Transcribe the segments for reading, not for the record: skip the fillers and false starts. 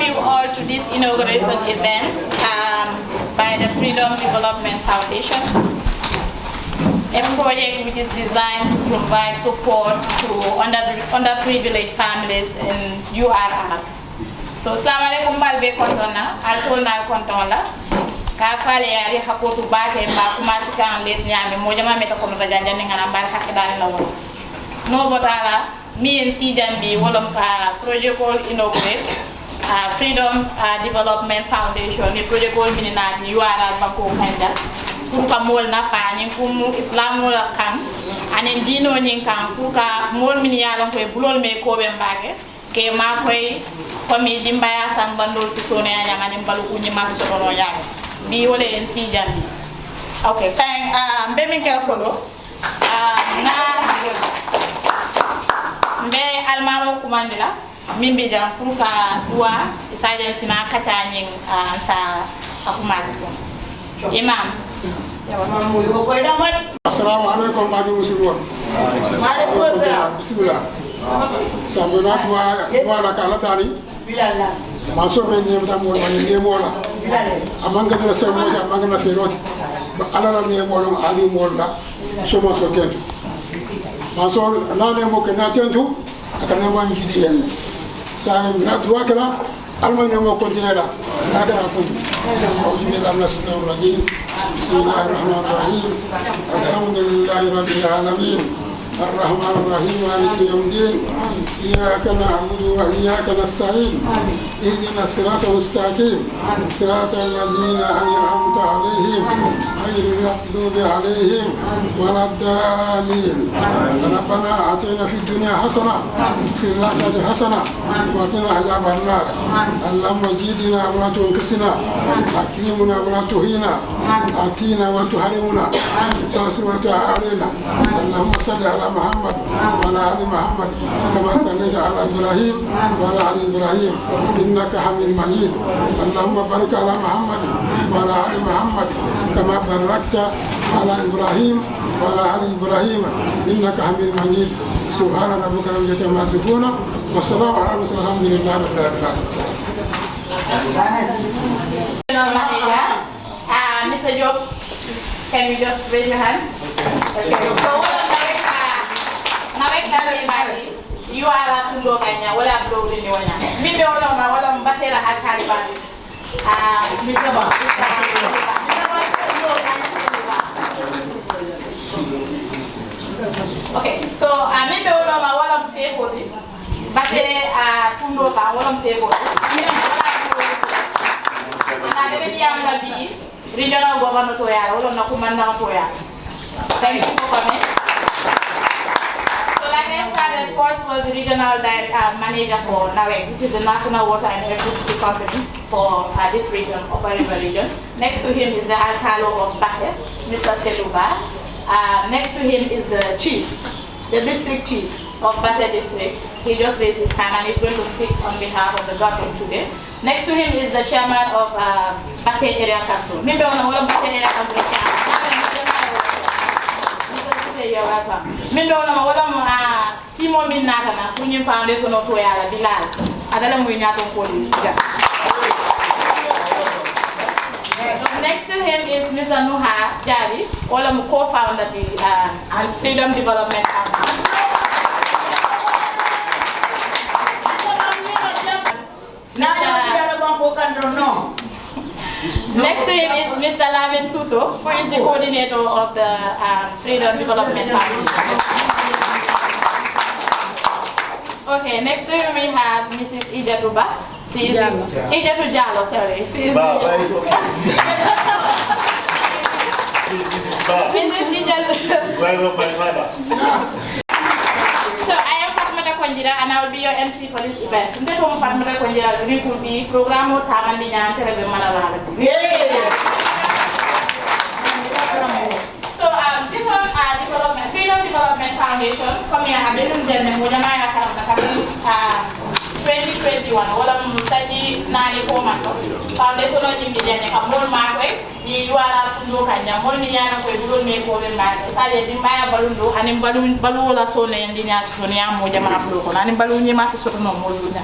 you all to this inauguration event by the Freedom Development Foundation, a project which is designed to provide support to underprivileged families in URR. So, Assalamu alaikum balbe kontona, altolna kontola. Ka fale yari hakotu bake mba kumasi kan let nyami mojama meta kono tajanja ngana mbar hakidani la won. No botala mi en si jambi wolom ka project called inaugurate Freedom Development Foundation ni project called minina ni URR bako kanda pour ka mol na fani kum islam la kan anen dino nyin kan pour ka mol min yalon koy bulol me ko be mbake ke ma koy komi dimbaya san bandol si sone anya mani balu kunyi mas sono nya bi wole en si jambi. Okay, saying be kel follow mbe almamo kumandila mimbi jam pour ka dua isajen sina kacha nyin sa akumasi ko imam assalamu alaikum bagi muslimin bismillah sabuna dua la kala tani maso men nem tam won man nem wala amanga dara sen moja amanga na feroti ala la nem wala adi wala so ma so tentu maso la nem mo kana tentu akana man gidi hen sa na dua kala alma nem mo kontinera agara ko bismillahir rahmanir rahim bismillahir rahmanir rahim alhamdulillahi rabbil alamin الرحمن الرحيم مالك يوم الدين إياك نعبد وإياك نستعين اهدنا الصراط المستقيم صراط الذين أنعمت عليهم غير المغضوب عليهم ولا الضالين ربنا آتنا في الدنيا حسنة وفي الآخرة حسنة وقنا عذاب النار اللهم زدنا ولا تنقصنا أكرمنا ولا تهينا آتينا وتحرمنا تنصر وتعالينا اللهم صل على محمد وعلى آل محمد كما صليت على إبراهيم وعلى آل إبراهيم إنك حميد مجيد اللهم بارك على محمد وعلى آل محمد كما باركت على إبراهيم وعلى آل إبراهيم إنك حميد مجيد سبحان ربك رب العزة عما يصفون والسلام على المرسلين الحمد لله رب العالمين. Mr. Job, can you just raise your hand? Okay. You are a tundo kanya wala bro ni wanya mimi ona ma wala mbasela akali bali Mr. Ba okay so mimi ona ma wala msefo di basele tundo ka wala msefo ana debe dia mala bi regional governor to ya wala na kumanda to ya thank you for coming. Like I started, first was the regional manager for NAWEC, which is the National Water and Electricity Company for this region, Upper River region. Next to him is the Alcalo of Basse, Mr. Seluba. Next to him is the chief, the district chief of Basse district. He just raised his hand and is going to speak on behalf of the government today. Next to him is the chairman of Basse Area Council. Maybe on the Basse Area Council. You're welcome. Min do no wala timo min nata na kunyim foundation to yala bilal adala muy nyato ko ni next to him is Mr. Nuha Jali, wala mu co-founder the Freedom Development Foundation. Next to him is Mr. Lavin Suso, who is the coordinator of the Freedom Development Foundation. Okay, next to him we have Mrs. Ijatuba. She is Ijatu Jalo, sorry. She is Mrs. Ijatu. So I am Fatmata Konjira and I will be your MC for this event. Today Fatmata Konjira will be program of Tamandi and Telegram Manala. So this one Freedom Development Foundation come here and then Mujamaya Karam 2021 wala mutaji nani ko mato foundation o jimbi jene ka mol ma koy ni wala tundo kanya mol ni yana koy budul me ko be ma saje di maya balundo ani balu wala so ne ndi nya so ne amu jama abdo ko ani balu ni ma so to no mol dunya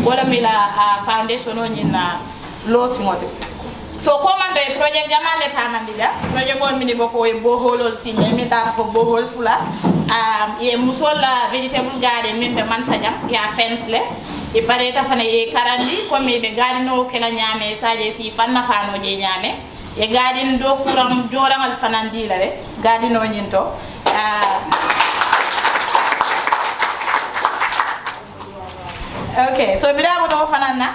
wala mila foundation o nyina lo simote so commande project jamale tamandida project on mini boko e boholol sinne mi ta fo bohol fula e musola vegetable garden min be man sajam ya fence le e bareta fana e karandi ko mi be garden o kala nyame saje si fanna fano je nyame e garden do kuram jorangal fanandi la re garden o nyinto okay so bida do fanana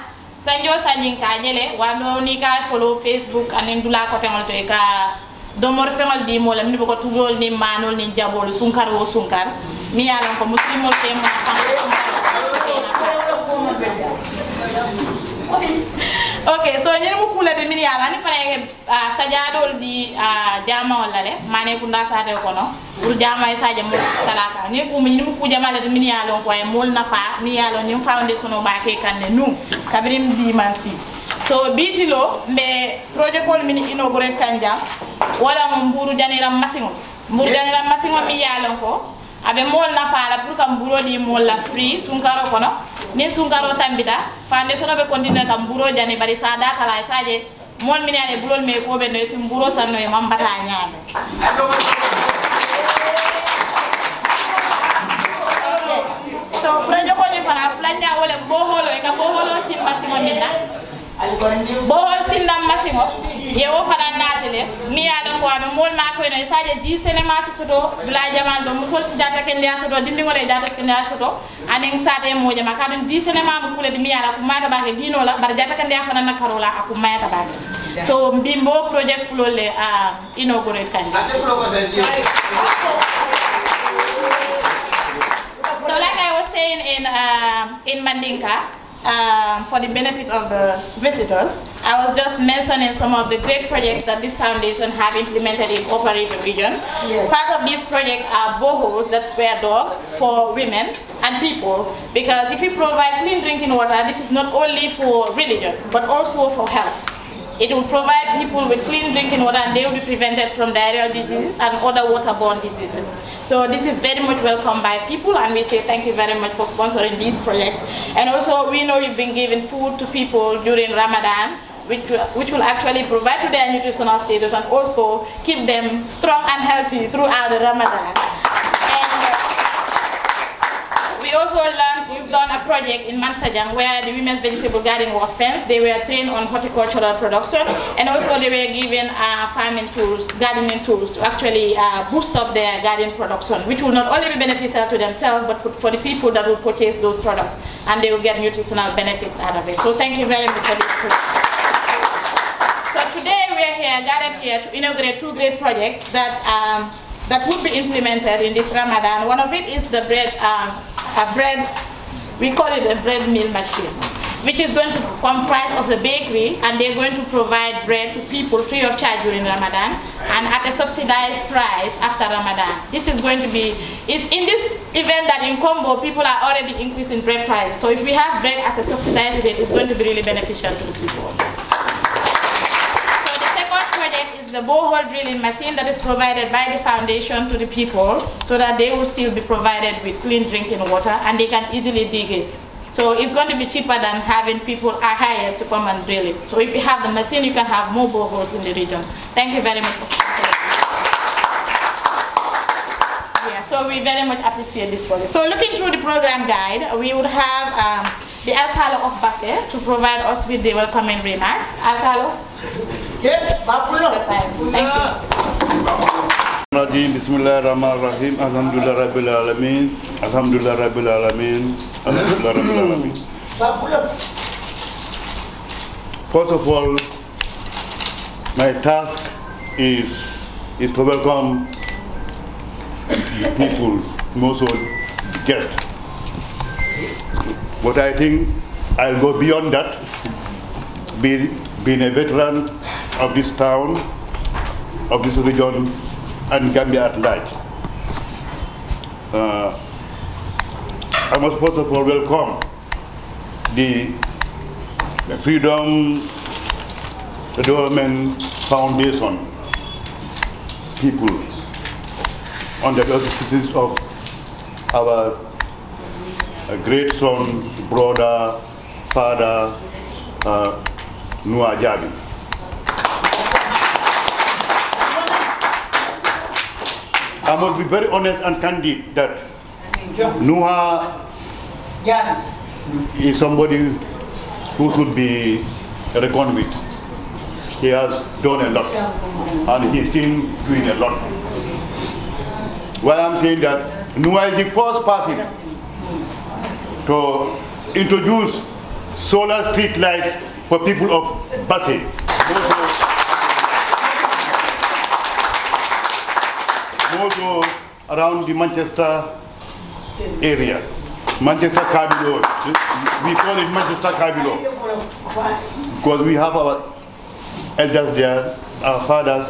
sanjo sanjin ka jele wado ni ka follow Facebook anin dula ko temol to e ka domor femal di mo lam ni ko tugol ni manol ni jabol sunkar wo sunkar mi yalan ko muslimol te mo okay so ñene mu kula de min yala ni fane sajadol di jama wala le mané ko nda sate ko no pour jama e saje mo salaka ni ko min mu ku jamala de min yala ko ay mol nafa mi yala ni foundation o ba ke kanne nu kabrim di mansi so bitilo mbe projet ko min inaugurate kanja wala mo mburu janiram masingo mburu janiram masingo mi yala ko abe mol nafa la pour kam buro di mol la free sunkaro kono ni sunkaro tambita foundation be continue kam buro jani bari sa data la saje mol min ale burol me ko be no sum buro sanno e mambata nyaame so projet ko ni fana flanja wala boholo e ka boholo simma sima minna bohol sindam masimo yewo fana natele mi yalon ko abe mol ma ko no saje ji senema si soto dula jamal do musol si jata ken dia soto dindi ngole jata ken dia soto anen sade mo jama kadon ji senema mo kule de mi yala ko mata bange dino la bar jata ken dia fana na karola aku mayata bange so bimbo project flole inaugurate kan so like I was saying in Mandinka for the benefit of the visitors, I was just mentioning some of the great projects that this foundation have implemented in Operator region. Yes. Part of these projects are boreholes that were dug for women and people, because if we provide clean drinking water, this is not only for religion, but also for health. It will provide people with clean drinking water and they will be prevented from diarrheal diseases and other waterborne diseases. So this is very much welcomed by people and we say thank you very much for sponsoring these projects. And also we know you've been giving food to people during Ramadan, which will actually provide to their nutritional status and also keep them strong and healthy throughout the Ramadan. We also learned, we've done a project in Mansajang where the women's vegetable garden was fenced. They were trained on horticultural production and also they were given farming tools, gardening tools to actually boost up their garden production, which will not only be beneficial to themselves but for the people that will purchase those products and they will get nutritional benefits out of it. So thank you very much for this project. So today we are here, gathered here to inaugurate two great projects that would be implemented in this Ramadan. One of it is the we call it a bread mill machine, which is going to comprise of the bakery, and they're going to provide bread to people free of charge during Ramadan and at a subsidized price after Ramadan. This is going to be, in this event that in Combo, people are already increasing bread prices. So if we have bread as a subsidized rate, it's going to be really beneficial to the people. Project is the borehole drilling machine that is provided by the foundation to the people so that they will still be provided with clean drinking water and they can easily dig it. So it's going to be cheaper than having people hired to come and drill it. So if you have the machine, you can have more boreholes in the region. Thank you very much for sponsoring. Yeah, so we very much appreciate this project. So looking through the program guide, we would have the Alcalo of Basse to provide us with the welcoming remarks. Alcalo. Thank you. Bismillahirrahmanirrahim. Alhamdulillah Rabbil Alameen. Alhamdulillah Rabbil Alameen. Alhamdulillah Rabbil Alameen. First of all, my task is to welcome the people, most of the guests. But I think I'll go beyond that. Being a veteran of this town, of this region, and Gambia at large. I must first of all welcome the Freedom Development Foundation people under the auspices of our great son, brother, Father Nua Jabi. I must be very honest and candid that Nua is somebody who should be reckoned with. He has done a lot, and he's still doing a lot. Why I'm saying that Nua is the first person to introduce solar street lights for people of Basse. Also around the Manchester area. Manchester Cabilo. We call it Manchester Cabilo. Because we have our elders there, our fathers,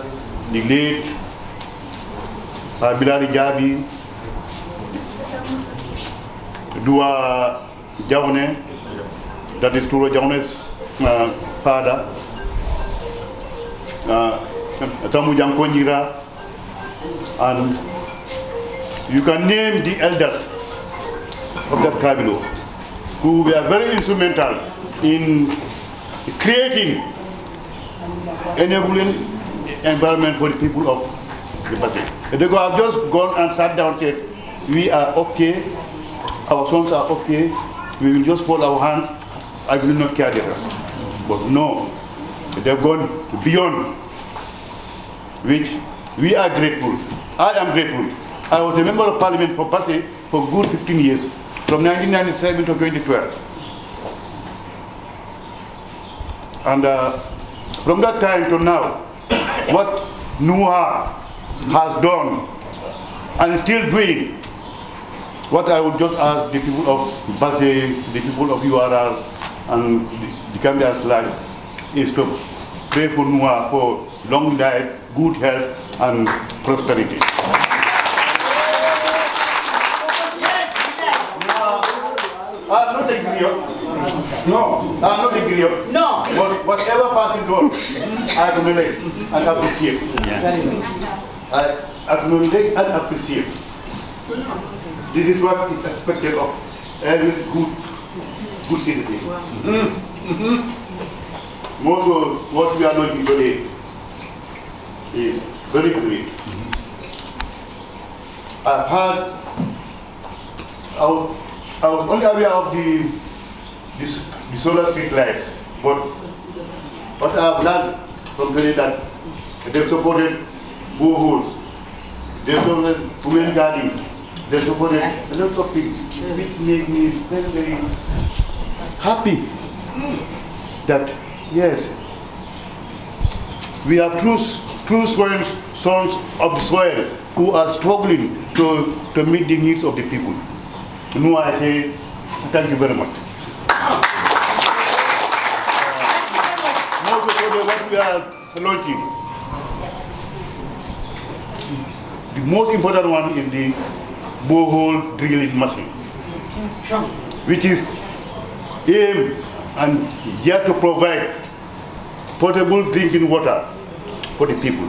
the late Bilali Jabi, Dua Jaune, that is Turo Jaune's father, Samu Jankonjira, and you can name the elders of that Kabilo who were very instrumental in creating enabling environment for the people of the Basse. They have just gone and sat down and said, we are okay, our sons are okay, we will just fold our hands, I will not care the rest. But no, they've gone beyond, which we are grateful. I am grateful. I was a member of parliament for Basse for good 15 years, from 1997 to 2012. And from that time to now, what Nua has done and is still doing, what I would just ask the people of Basse, the people of URR, and the Gambia's land is to pray for Nua for long life, good health, and prosperity. I'm not a griot. No. I'm not a griot. No. But whatever person does, I acknowledge and appreciate. Yeah. I acknowledge and appreciate. This is what is expected of every good citizen. Most of what we are learning today is very great. I was only aware of the solar street lights, but what I have learned from today that they've supported boreholes, they've supported women gardens, they've supported a lot of things, which made me very, very happy that yes, we have true sons of the soil who are struggling to meet the needs of the people. No, I say thank you very much. Most of what we are launching, the most important one is the borehole drilling machine, which is aimed and yet to provide potable drinking water for the people.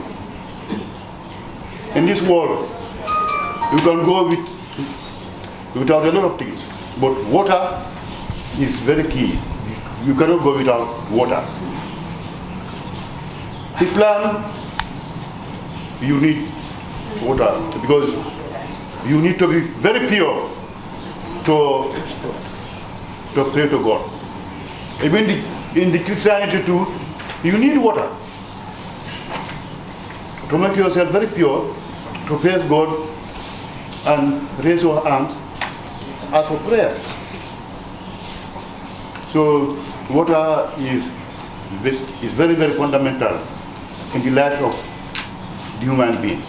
In this world, you can go without a lot of things, but water is very key. You cannot go without water. Islam, you need water because you need to be very pure to pray to God. Even in the Christianity too, you need water to make yourself very pure, to praise God and raise your arms as for prayers. So water is very, very fundamental in the life of the human being.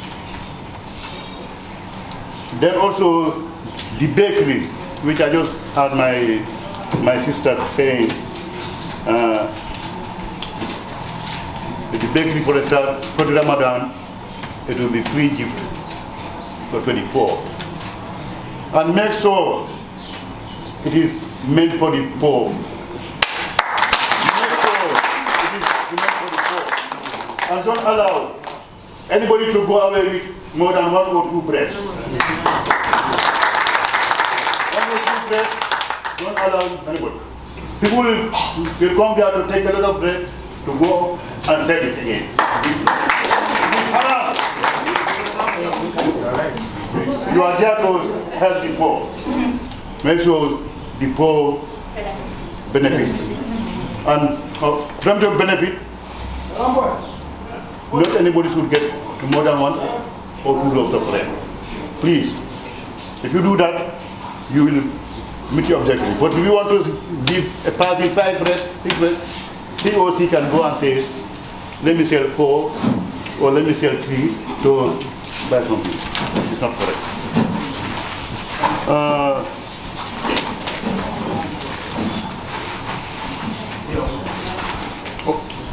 Then also the bakery, which I just had my sister saying, the bakery for the Ramadan, it will be free gift for 24. And make sure it is meant for the poor. Make sure it is meant for the poor. And don't allow anybody to go away with more than 1 or 2 breads. 1 or 2 breads, don't allow anybody. People will come there to take a lot of bread to go and sell it again. You are there to help the poor. Make sure the poor benefits. And from the benefit, not anybody should get more than 1 or 2 loaves of bread. Please, if you do that, you will meet your objective. But if you want to give a party 5 bread, 6 bread, he or she can go and say, let me sell 4 or let me sell 3 to buy something. It's not correct.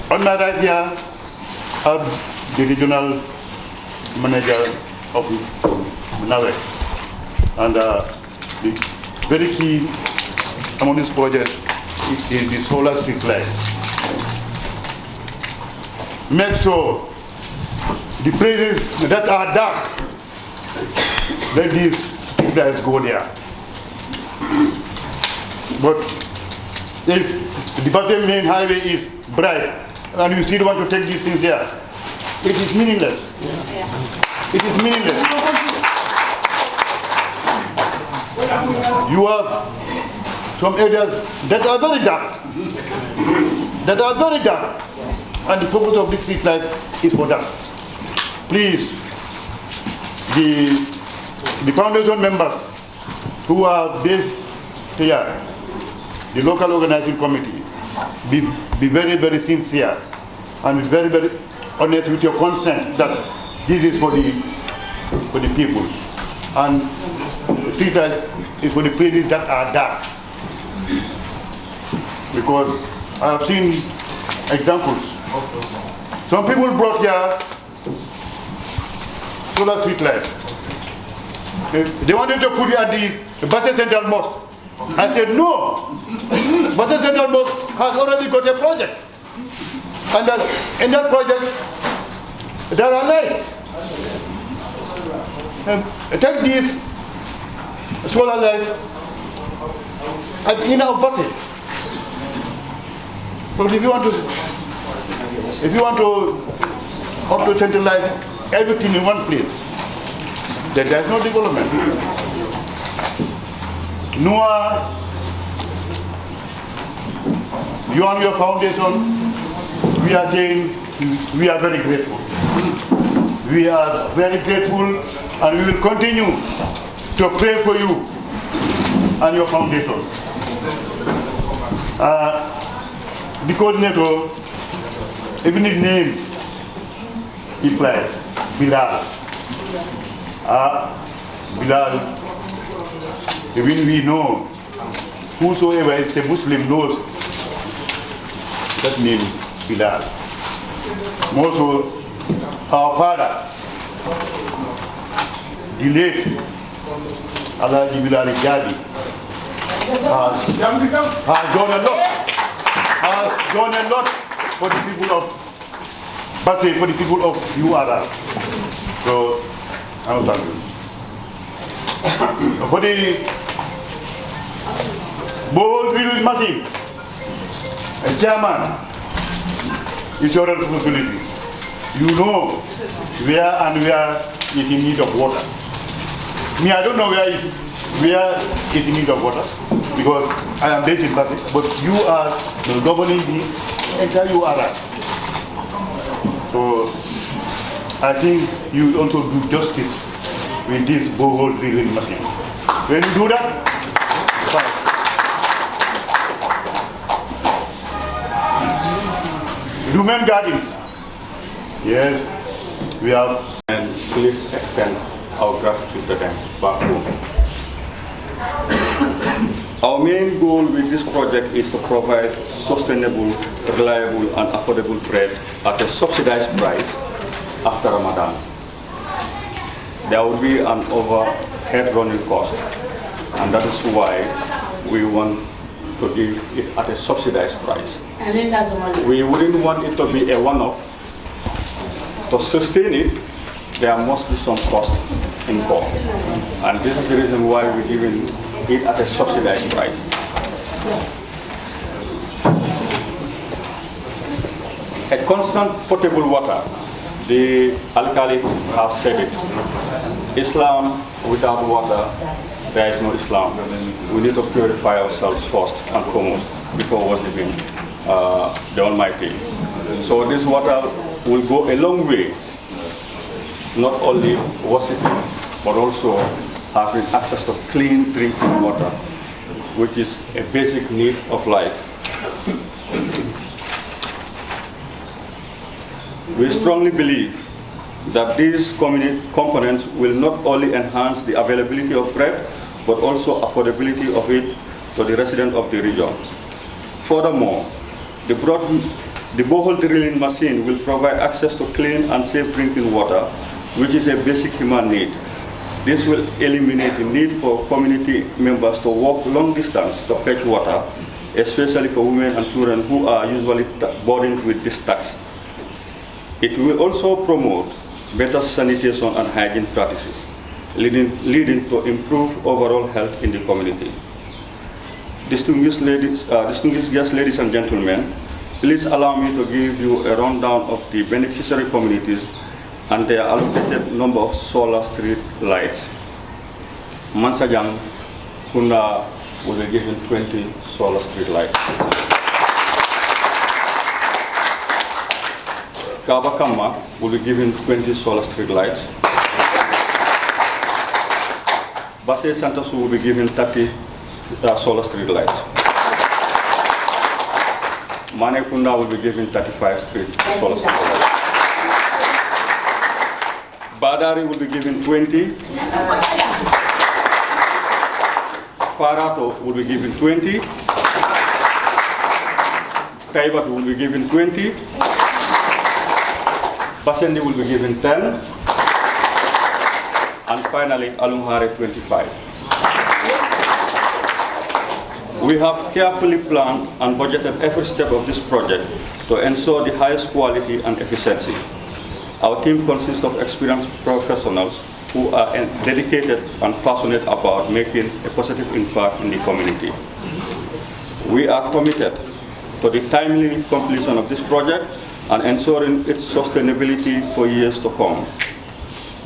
On my right here, I have the regional manager of NAWEC. And the very key among this project is the solar street light. Make sure the places that are dark, let these street lights go there. But if the Basse main highway is bright and you still want to take these things there, it is meaningless. It is meaningless. You have some areas that are very dark. And the purpose of this street light is for that. Please, the foundation members who are based here, the local organizing committee, be very, very sincere and be very, very honest with your consent that this is for the people. And the street light is for the places that are dark. Because I have seen examples. Some people brought here solar street lights. They wanted to put it at the Basse Central Mosque. I said no. Basse Central Mosque has already got a project. And in that project, there are lights. Take these solar lights at the inner of Basse. But if you want to centralize everything in one place, then there's no development. Noah, you and your foundation, we are saying we are very grateful. We are very grateful and we will continue to pray for you and your foundation. The coordinator, even his name implies Bilal. Bilal, even we know, whosoever is a Muslim knows that name Bilal. Also, our father, the late 𝐅𝐒𝐔𝐍𝐃𝐄𝐓 has done a lot for the people of Basse, for the people of URR. So, I'm thank you. For the borehole drill machine, chairman, it's your responsibility. You know where and where is in need of water. Me, I don't know where is in need of water because I am based in Basse, but you are governing the entire URR. So I think you will also do justice with this borehole drilling machine. When you do that, fine. Human gardens. Yes, we have. And please extend our gratitude to them back home. Our main goal with this project is to provide sustainable, reliable and affordable bread at a subsidized price after Ramadan. There will be an overhead running cost, and that is why we want to give it at a subsidized price. We wouldn't want it to be a one-off. To sustain it, there must be some cost involved. And this is the reason why we're giving it at a subsidized price. A constant potable water, the alkali have said it. Islam without water, there is no Islam. We need to purify ourselves first and foremost before worshiping the Almighty. So this water will go a long way, not only worshiping, but also having access to clean drinking water, which is a basic need of life. We strongly believe that these components will not only enhance the availability of bread, but also affordability of it to the residents of the region. Furthermore, the borehole drilling machine will provide access to clean and safe drinking water, which is a basic human need. This will eliminate the need for community members to walk long distance to fetch water, especially for women and children who are usually burdened with this task. It will also promote better sanitation and hygiene practices, leading to improved overall health in the community. Distinguished guests, ladies and gentlemen, please allow me to give you a rundown of the beneficiary communities and their allocated number of solar street lights. Mansajang Kunda will be given 20 solar street lights. Kabakama will be given 20 solar street lights. Basse Santosu will be given 30 solar street lights. Manekunda will be given 35 solar street lights. Badari will be given 20. Farato will be given 20. Taibatu will be given 20. Basendi will be given 10. And finally, Alunghare 25. We have carefully planned and budgeted every step of this project to ensure the highest quality and efficiency. Our team consists of experienced professionals who are dedicated and passionate about making a positive impact in the community. We are committed to the timely completion of this project and ensuring its sustainability for years to come.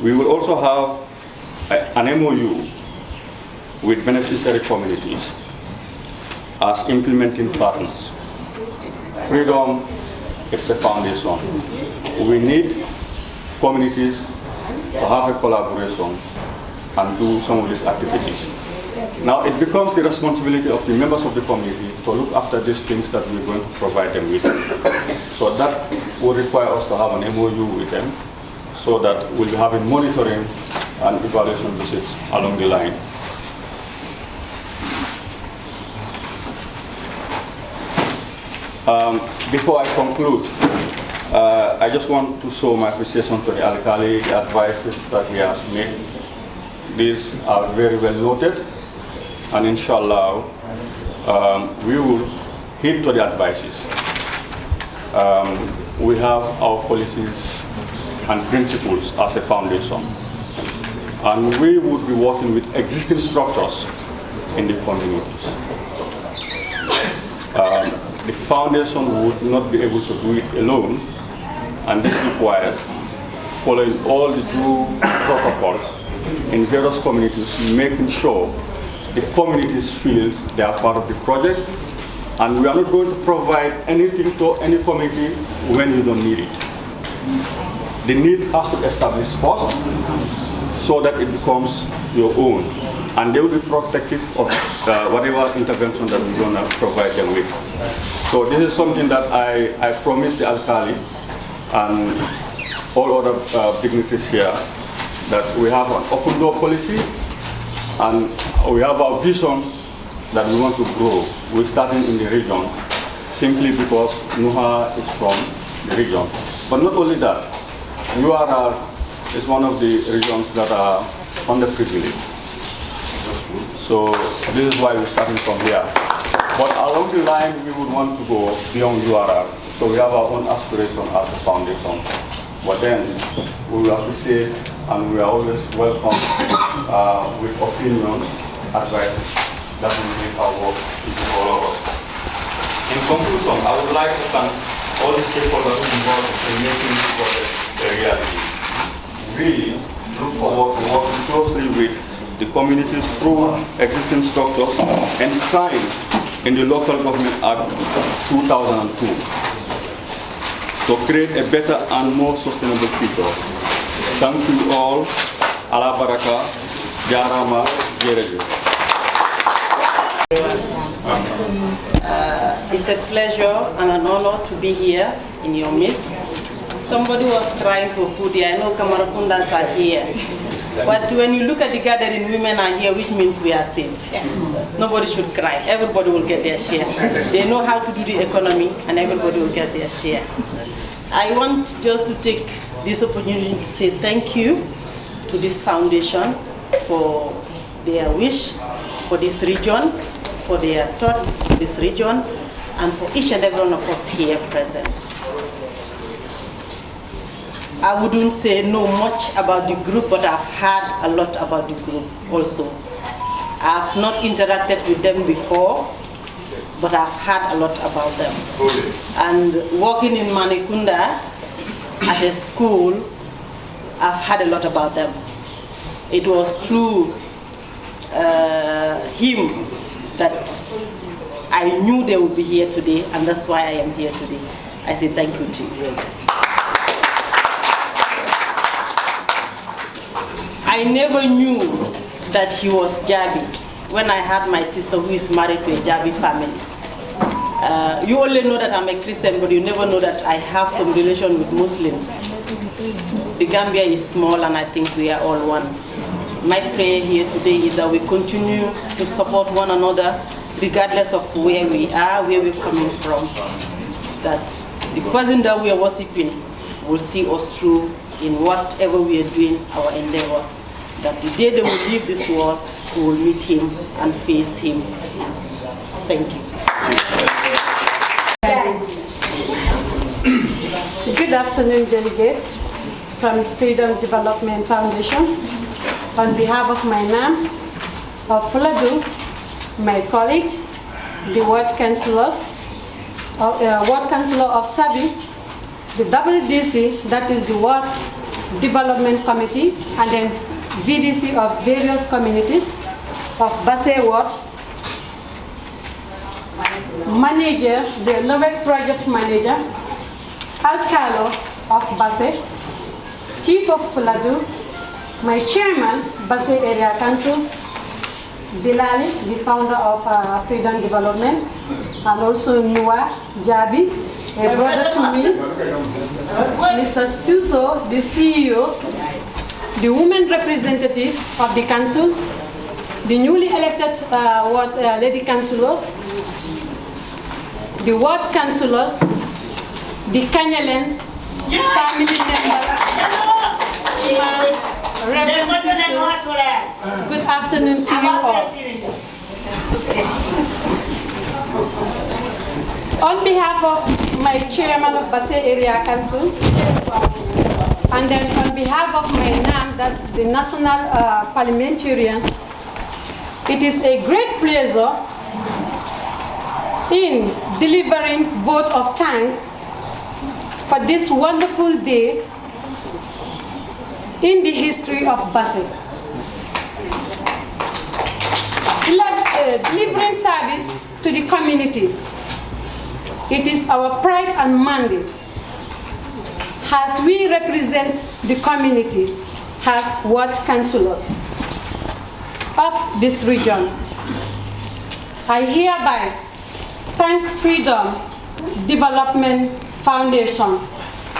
We will also have an MOU with beneficiary communities as implementing partners. Freedom, it's a foundation. We need communities to have a collaboration and do some of these activities. Now it becomes the responsibility of the members of the community to look after these things that we're going to provide them with. So that will require us to have an MOU with them so that we'll be having monitoring and evaluation visits along the line. Before I conclude, I just want to show my appreciation to the alkali, the advices that he has made. These are very well noted, and inshallah, we will heed to the advices. We have our policies and principles as a foundation, and we would be working with existing structures in the communities. The foundation would not be able to do it alone, and this requires following all the due protocols in various communities, making sure the communities feel they are part of the project, and we are not going to provide anything to any community when you don't need it. The need has to be established first so that it becomes your own, and they will be protective of whatever intervention that we're going to provide them with. So this is something that I promised the alkali and all other dignitaries here, that we have an open door policy and we have our vision that we want to grow. We're starting in the region simply because Nuha is from the region. But not only that, URR is one of the regions that are underprivileged. So this is why we're starting from here. But along the line, we would want to go beyond URR. So we have our own aspiration as a foundation. But then we will appreciate and we are always welcome with opinions, advice that will make our work easy for all of us. In conclusion, I would like to thank all the stakeholders involved in making this project a reality. We look forward to working closely with the communities through existing structures enshrined in the Local Government Act 2002 to create a better and more sustainable future. Thank you all. Ala baraka, jarama, jerejef. It's a pleasure and an honor to be here in your midst. Somebody was crying for food here. I know Kamarakundas are here. But when you look at the gathering, women are here, which means we are safe. Yes. Nobody should cry. Everybody will get their share. They know how to do the economy, and everybody will get their share. I want just to take this opportunity to say thank you to this foundation for their wish for this region, for their thoughts for this region, and for each and every one of us here present. I wouldn't say know much about the group, but I've heard a lot about the group also. I've not interacted with them before, but I've heard a lot about them. And working in Manikunda at a school, I've heard a lot about them. It was through him that I knew they would be here today, and that's why I am here today. I say thank you to you. I never knew that he was Jabi when I had my sister who is married to a Jabi family. You only know that I'm a Christian, but you never know that I have some relation with Muslims. The Gambia is small, and I think we are all one. My prayer here today is that we continue to support one another, regardless of where we are, where we're coming from. That the person that we are worshiping will see us through in whatever we are doing, our endeavors. That the day they will leave this world, we will meet him and face him. Thank you. Good afternoon, delegates from Freedom Development Foundation. On behalf of my ma'am of Fuladu, my colleague, the Ward Councillor of Sabi, the WDC, that is the Ward Development Committee, and then VDC of various communities of Basse Ward, manager, the Novak Project Manager, Alcalo of Basse, Chief of Fuladu, my chairman, Basse Area Council, Bilali, the founder of Freedom Development, and also Noah Jabi, a brother to me, Mr. Suso, the CEO, the women representative of the council, the newly elected lady councillors, the ward councillors, the Kenyans, family members, Reverend sisters, good afternoon to you all. On behalf of my chairman of Basse Area Council, and then on behalf of my NAM, that's the National Parliamentarian, it is a great pleasure in delivering vote of thanks for this wonderful day in the history of Basse. Delivering service to the communities. It is our pride and mandate as we represent the communities as ward councillors of this region. I hereby thank Freedom Development Foundation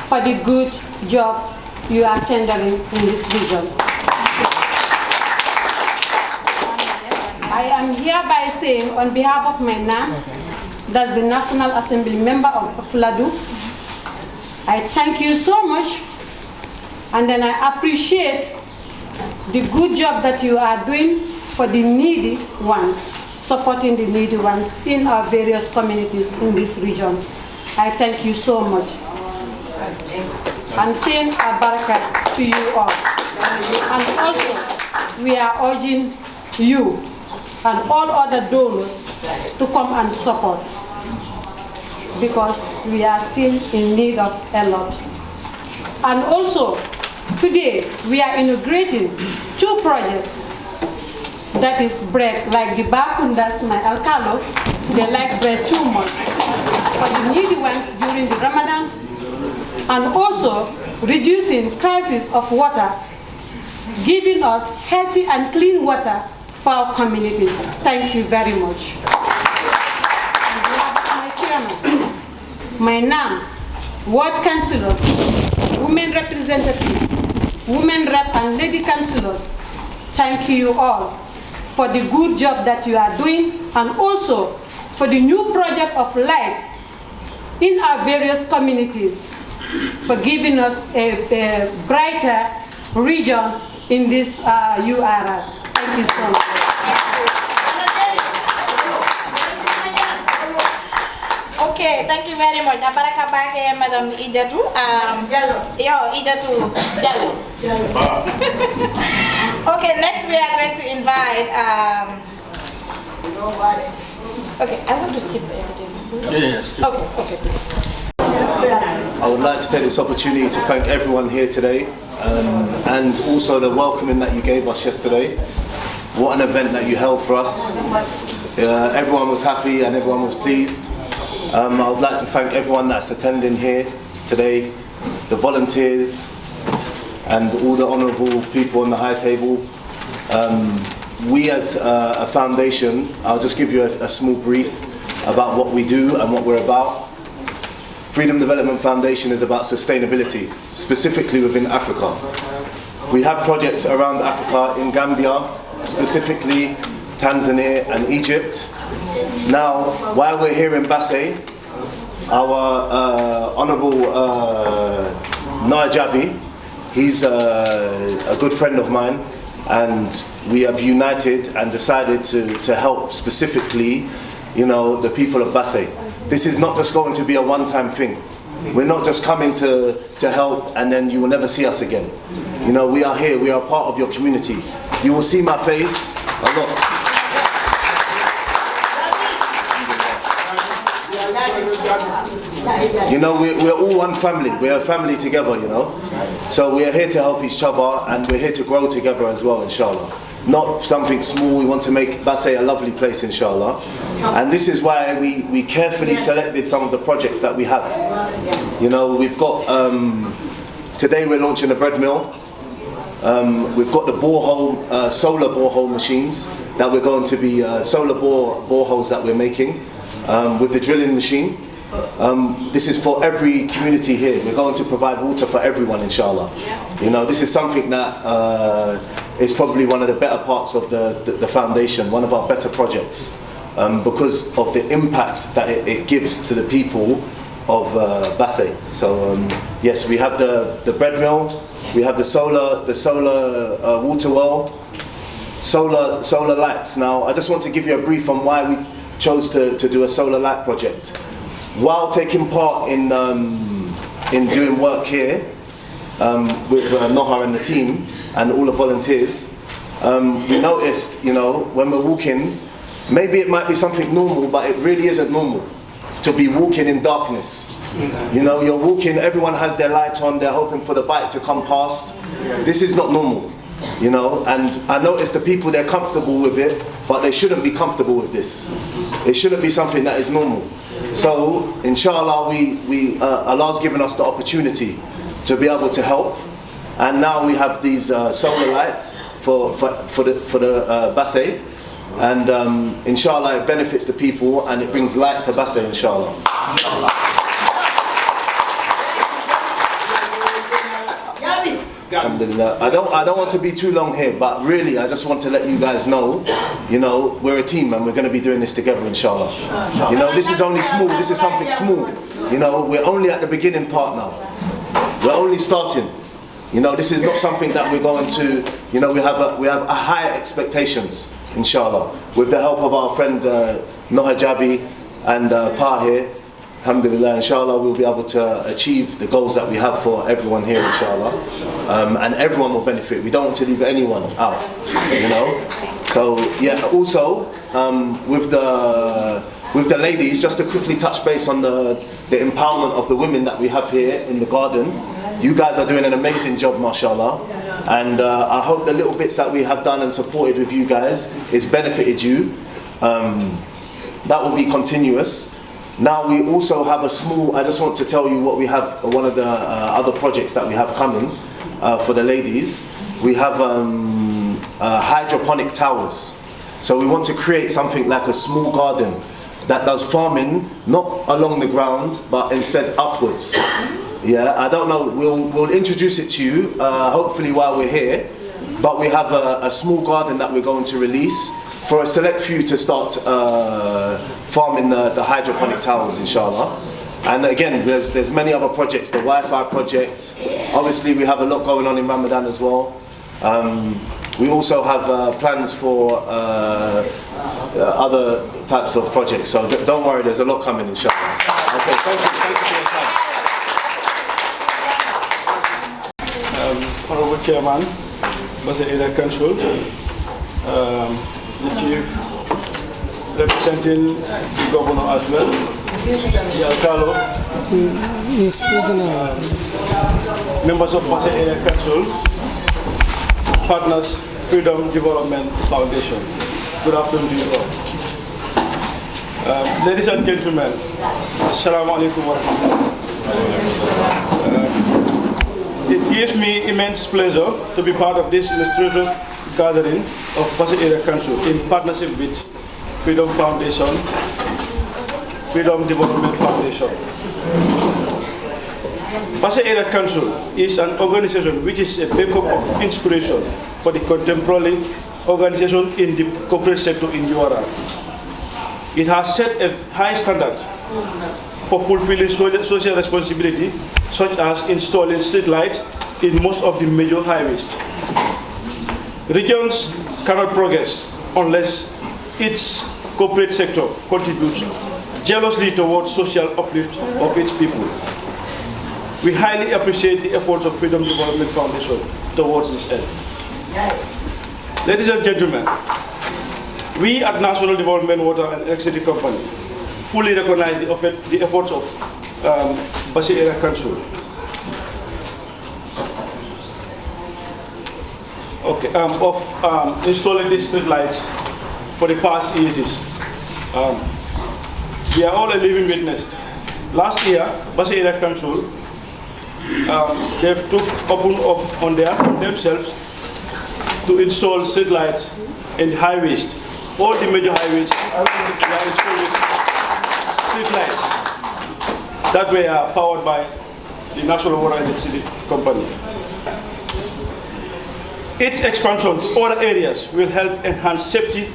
for the good job you are tendering in this region. I am hereby saying on behalf of my NAM, that's the National Assembly member of Fuladu, I thank you so much, and then I appreciate the good job that you are doing for the needy ones, supporting the needy ones in our various communities in this region. I thank you so much. I'm saying a baraka to you all. And also, we are urging you and all other donors to come and support. because we are still in need of a lot. And also, today we are inaugurating 2 projects. That is bread, like the Bakundas, my alcalo, they like bread too much. For the needy ones during the Ramadan, and also reducing crisis of water, giving us healthy and clean water for our communities. Thank you very much. My chairman, my NAM, ward councillors, women representatives, women rep and lady councillors, thank you all for the good job that you are doing, and also for the new project of lights in our various communities, for giving us a brighter region in this URL. Thank you so much. Okay, thank you very much. Abaraka bake Madam Idatu. Idatu Jallo. Okay, next we are going to invite. Okay, I want to skip everything. Yes. Okay, please. I would like to take this opportunity to thank everyone here today, and also the welcoming that you gave us yesterday. What an event that you held for us. Everyone was happy and everyone was pleased. I would like to thank everyone that's attending here today, the volunteers and all the honourable people on the high table. We as a foundation, I'll just give you a small brief about what we do and what we're about. Freedom Development Foundation is about sustainability, specifically within Africa. We have projects around Africa in Gambia, specifically Tanzania and Egypt. Now, while we're here in Basse, our Honourable Noah Jabi, he's a good friend of mine, and we have united and decided to help specifically, the people of Basse. This is not just going to be a one-time thing. We're not just coming to help and then you will never see us again. We are here, we are part of your community. You will see my face a lot. We're all one family. We're a family together, So we are here to help each other, and we're here to grow together as well, inshallah. Not something small. We want to make Basse a lovely place, inshallah. And this is why we carefully selected some of the projects that we have. We've got, today we're launching a bread mill. We've got the borehole, solar borehole machines that we're going to be, solar boreholes that we're making with the drilling machine. This is for every community here. We're going to provide water for everyone, inshallah. This is something that is probably one of the better parts of the foundation, one of our better projects, because of the impact that it gives to the people of Basse. So yes, we have the bread mill, we have the solar water well, solar lights. Now, I just want to give you a brief on why we chose to do a solar light project. While taking part in doing work here with Noha and the team and all the volunteers, we noticed, when we're walking, maybe it might be something normal, but it really isn't normal to be walking in darkness. You're walking, everyone has their light on, they're hoping for the bike to come past. This is not normal, and I noticed the people, they're comfortable with it, but they shouldn't be comfortable with this. It shouldn't be something that is normal. So, inshallah, Allah's given us the opportunity to be able to help, and now we have these solar lights for the Basse, and inshallah it benefits the people and it brings light to Basse, inshallah. Alhamdulillah. I don't want to be too long here, but really I just want to let you guys know, we're a team and we're going to be doing this together, inshallah. This is only small, this is something small. We're only at the beginning part now. We're only starting. This is not something that we're going to, we have higher expectations, inshallah. With the help of our friend Noha Jabi and Pa here, alhamdulillah, inshallah, we'll be able to achieve the goals that we have for everyone here, inshallah. And everyone will benefit. We don't want to leave anyone out, So, yeah, also, with the with the ladies, just to quickly touch base on the empowerment of the women that we have here in the garden. You guys are doing an amazing job, mashallah. And I hope the little bits that we have done and supported with you guys is benefited you. That will be continuous. Now we also have a small, I just want to tell you what we have, one of the other projects that we have coming for the ladies. We have hydroponic towers. So we want to create something like a small garden that does farming, not along the ground, but instead upwards. Yeah, I don't know, we'll introduce it to you, hopefully while we're here, but we have a small garden that we're going to release for a select few to start farming the hydroponic towers, inshallah. And again, there's many other projects, the Wi-Fi project. Obviously we have a lot going on in Ramadan as well. We also have plans for other types of projects, so don't worry, there's a lot coming, inshallah. Okay, thank you for your time. Honorable Chairman, Basse Area Council, the Chief representing the Governor as well, the Alcalo, members of Basse Area Council, partners, Freedom Development Foundation. Good afternoon to you all. Ladies and gentlemen, Assalamu alaikum wa rahmatullah. It gives me immense pleasure to be part of this illustrative gathering of Basse Area Council in partnership with Freedom Foundation, Freedom Development Foundation. Basse Area Council is an organization which is a beacon of inspiration for the contemporary organization in the corporate sector in URR. It has set a high standard for fulfilling social responsibility, such as installing street lights in most of the major highways. Regions cannot progress unless its corporate sector contributes jealously towards social uplift of its people. We highly appreciate the efforts of Freedom Development Foundation towards this end. Ladies and gentlemen, we at National Development Water and Electricity Company fully recognize the efforts of Basse Area Council. Okay, of installing these street lights for the past years. We are all a living witness. Last year, Basse Area Council they took open up on themselves to install street lights in the highways. All the major highways are installing street lights that were powered by the National Water and Electricity Company. Its expansion to other areas will help enhance safety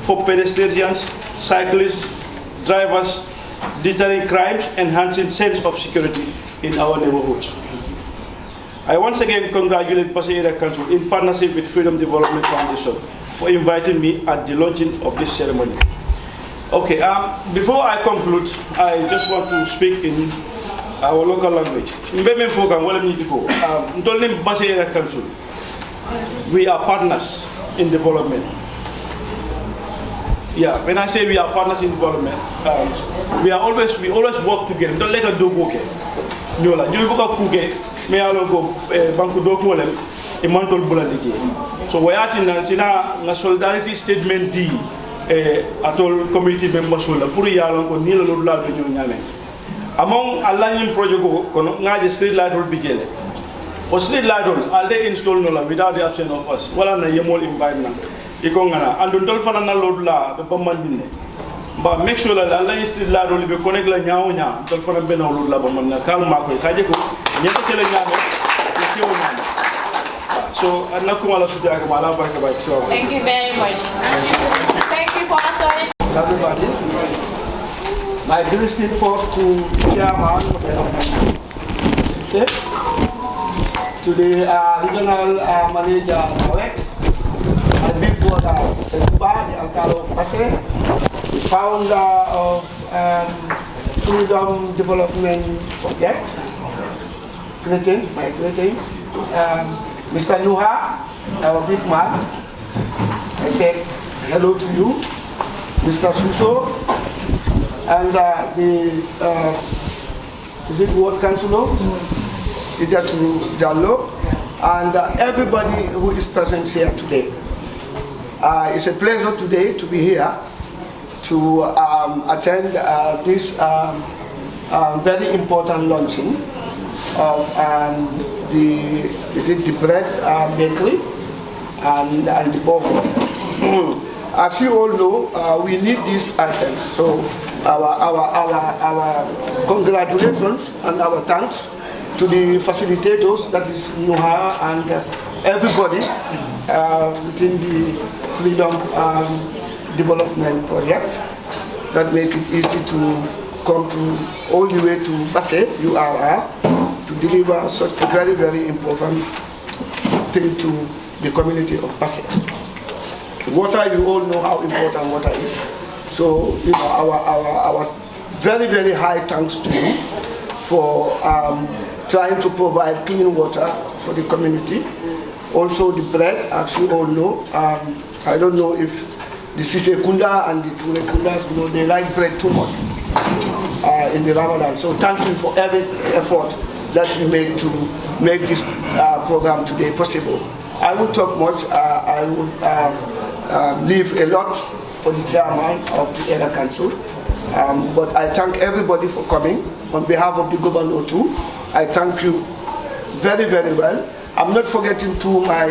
for pedestrians, cyclists, drivers, deterring crimes, enhancing sense of security in our neighborhoods. I once again congratulate Basse Area Council in partnership with Freedom Development Foundation for inviting me at the launching of this ceremony. Okay, before I conclude, I just want to speak in our local language. Basse Area Council, we are partners in development. Yeah, when I say we are partners in development, we always work together. Don't let us do okay. No, like you go cookie, me allo go banku do ko lem e mantol bulandije. So we are in na solidarity statement di atol community members wala pour yalon ko ni la lo la do nyame. Among aligning project ko kono ngaje street light rol bijele. O street light rol alde install no la without the absence of us. Wala na yemol invite na. Iko ngana andu ndol fana na lo la be pamandine. But make sure that Allah is still la be connect la nyaaw nya tol fana be na lo la ba man na kal ma ko kaje ko nyata tele nyaame ko nyame. So anakum ala sudia ka mala barka ba so. Thank you very much. Thank you for answering. Everybody, my greeting first to Chairman to the regional manager my big brother the Alcalo of Basse, the founder of Freedom Development Project. Greetings, my greetings. Mr. Nuha, our big man, I said hello to you. Mr. Suso, and is it Ward Councillor? Ijatu Jallo, and everybody who is present here today. It's a pleasure today to be here to attend this very important launching of the bread bakery and the boho. As you all know, we need these items. So our congratulations and our thanks to the facilitators, that is Nuha and everybody within the Freedom Development Project that make it easy to come to all the way to Basse, URR, to deliver such a very, very important thing to the community of Basse. Water, you all know how important water is. So, you know, our very, very high thanks to you for trying to provide clean water for the community. Also the bread, as you all know, I don't know if the Sise Kunda and the Ture Kundas, you know, they like bread too much in the Ramadan. So thank you for every effort that you made to make this program today possible. I won't talk much. I will leave a lot for the chairman of the area council. But I thank everybody for coming. On behalf of the governor too, I thank you very, very well. I'm not forgetting to my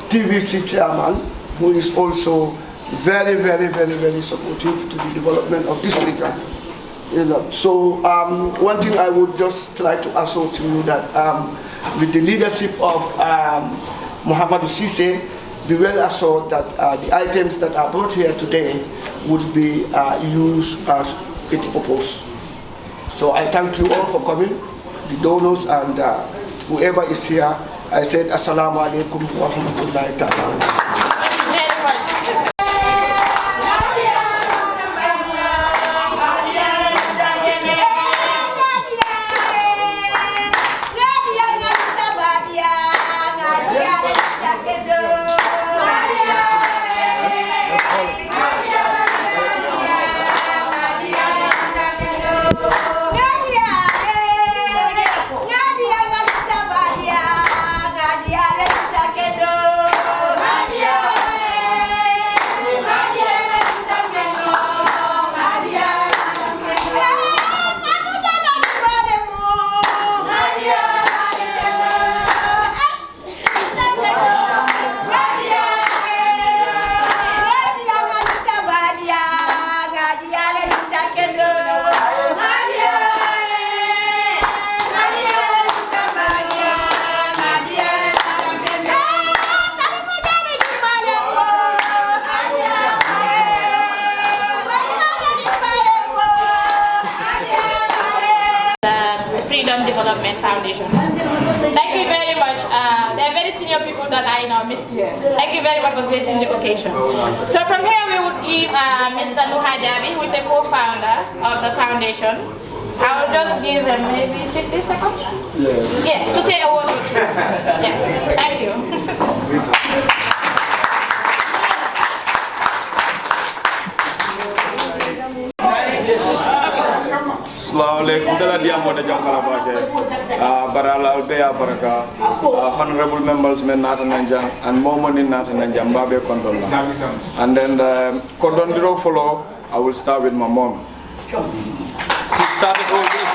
TVC chairman, who is also very, very, very, very supportive to the development of this region. You know, so one thing I would just try to assure to you that with the leadership of Muhammadu Sise, be well assured that the items that are brought here today would be used as its purpose. So I thank you all for coming, the donors and whoever is here. I said Assalamu alaikum wa rahmatullahi ta'ala. Development Foundation. Thank you very much. There are very senior people that I now missed here. Thank you very much for gracing the occasion. So from here we would give Mr. Nuha Jabi, who is a co-founder of the foundation. I will just give him maybe 50 seconds. Yeah, to say a word or two. Yes, thank you. Assalamu alaikum. Dala diamo de jankala bake. Barala albeya baraka. Honorable members men nata nanjang and momoni nata nanjang babe kondola. And then kondondiro follow. I will start with my mom. She started all this.